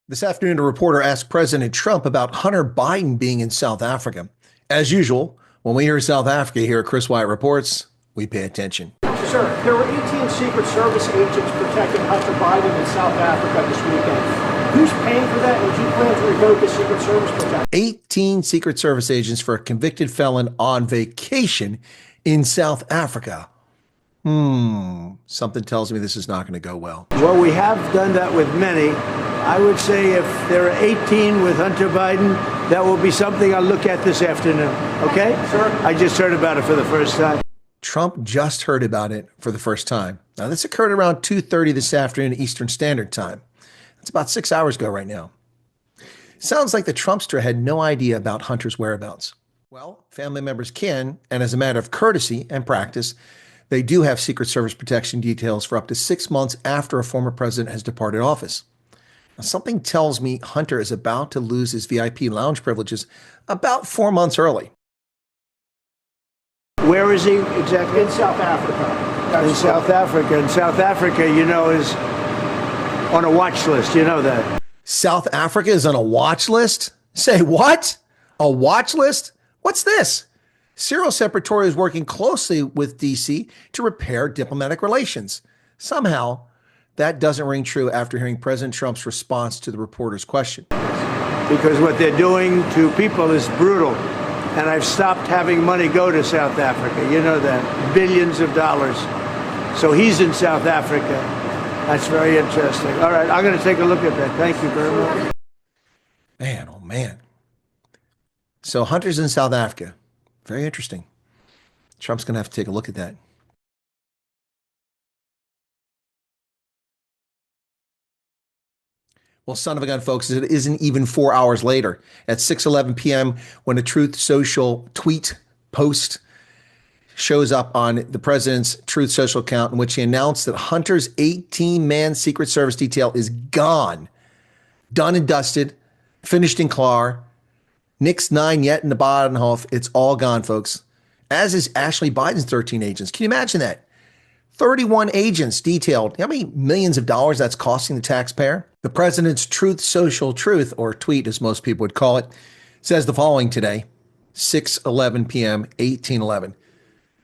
This afternoon, a reporter asked President Trump about Hunter Biden being in South Africa. As usual, when we hear South Africa here at Chris Wyatt Reports, we pay attention. Sir, there were 18 Secret Service agents protecting Hunter Biden in South Africa this weekend. Who's paying for that, and do you plan to revoke the Secret Service protection? 18 Secret Service agents for a convicted felon on vacation in South Africa. Something tells me this is not going to go well. Well, we have done that with many. I would say if there are 18 with Hunter Biden, that will be something I'll look at this afternoon. Okay? Sir? I just heard about it for the first time. Trump just heard about it for the first time. Now, this occurred around 2:30 this afternoon Eastern Standard Time. It's about 6 hours ago right now. Sounds like the Trumpster had no idea about Hunter's whereabouts. Well, family members can, and as a matter of courtesy and practice, they do have Secret Service protection details for up to 6 months after a former president has departed office. Now, something tells me Hunter is about to lose his VIP lounge privileges about 4 months early. Where is he exactly? In South Africa. In South Africa. And South Africa, you know, is on a watch list. You know that. South Africa is on a watch list? Say what? A watch list? What's this? Cyril Secretary is working closely with D.C. to repair diplomatic relations. Somehow, that doesn't ring true after hearing President Trump's response to the reporter's question. Because what they're doing to people is brutal. And I've stopped having money go to South Africa. You know that. Billions of dollars. So he's in South Africa. That's very interesting. All right, I'm going to take a look at that. Thank you very much. Man, oh man. So Hunter's in South Africa. Very interesting. Trump's going to have to take a look at that. Well, son of a gun, folks, it isn't even 4 hours later. At 6:11 p.m., when a Truth Social tweet post shows up on the president's Truth Social account, in which he announced that Hunter's 18-man Secret Service detail is gone, done and dusted, finished in Clar, Nick's 9 yet in the Bezuidenhout. It's all gone, folks. As is Ashley Biden's 13 agents. Can you imagine that? 31 agents detailed. How many millions of dollars that's costing the taxpayer? The president's Truth Social Truth, or tweet as most people would call it, says the following today, 6:11 p.m., 1811.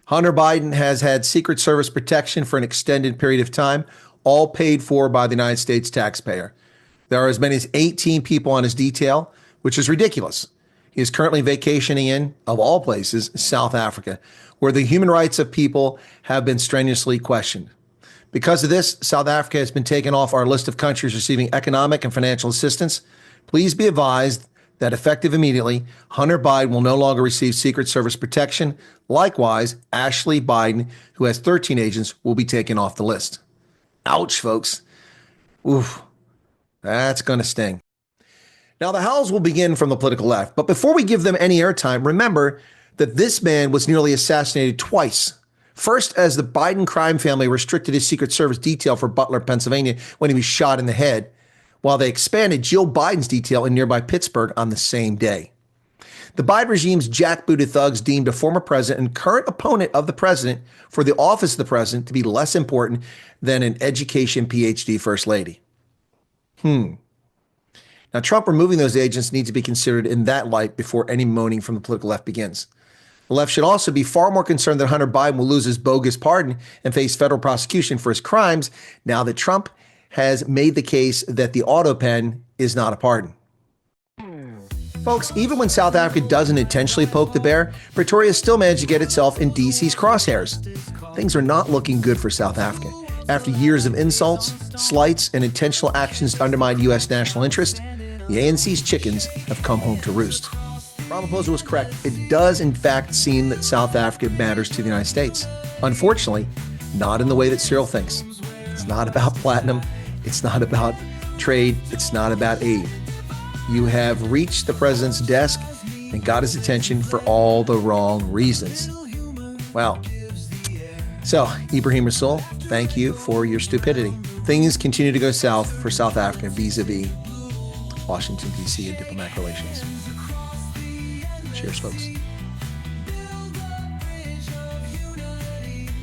Hunter Biden has had Secret Service protection for an extended period of time, all paid for by the United States taxpayer. There are as many as 18 people on his detail, which is ridiculous. He is currently vacationing in, of all places, South Africa, where the human rights of people have been strenuously questioned. Because of this, South Africa has been taken off our list of countries receiving economic and financial assistance. Please be advised that effective immediately, Hunter Biden will no longer receive Secret Service protection. Likewise, Ashley Biden, who has 13 agents, will be taken off the list. Ouch, folks. Oof, that's going to sting. Now, the howls will begin from the political left. But before we give them any airtime, remember that this man was nearly assassinated twice. First, as the Biden crime family restricted his Secret Service detail for Butler, Pennsylvania, when he was shot in the head, while they expanded Jill Biden's detail in nearby Pittsburgh on the same day. The Biden regime's jackbooted thugs deemed a former president and current opponent of the president for the office of the president to be less important than an education PhD first lady. Now, Trump removing those agents needs to be considered in that light before any moaning from the political left begins. The left should also be far more concerned that Hunter Biden will lose his bogus pardon and face federal prosecution for his crimes now that Trump has made the case that the auto pen is not a pardon. Folks, even when South Africa doesn't intentionally poke the bear, Pretoria still managed to get itself in DC's crosshairs. Things are not looking good for South Africa. After years of insults, slights, and intentional actions to undermine U.S. national interest, the ANC's chickens have come home to roost. Ramaphosa was correct. It does, in fact, seem that South Africa matters to the United States. Unfortunately, not in the way that Cyril thinks. It's not about platinum. It's not about trade. It's not about aid. You have reached the president's desk and got his attention for all the wrong reasons. Well, so Ibrahim Rasool, thank you for your stupidity. Things continue to go south for South Africa vis-a-vis Washington, D.C. and diplomatic relations. Cheers, folks.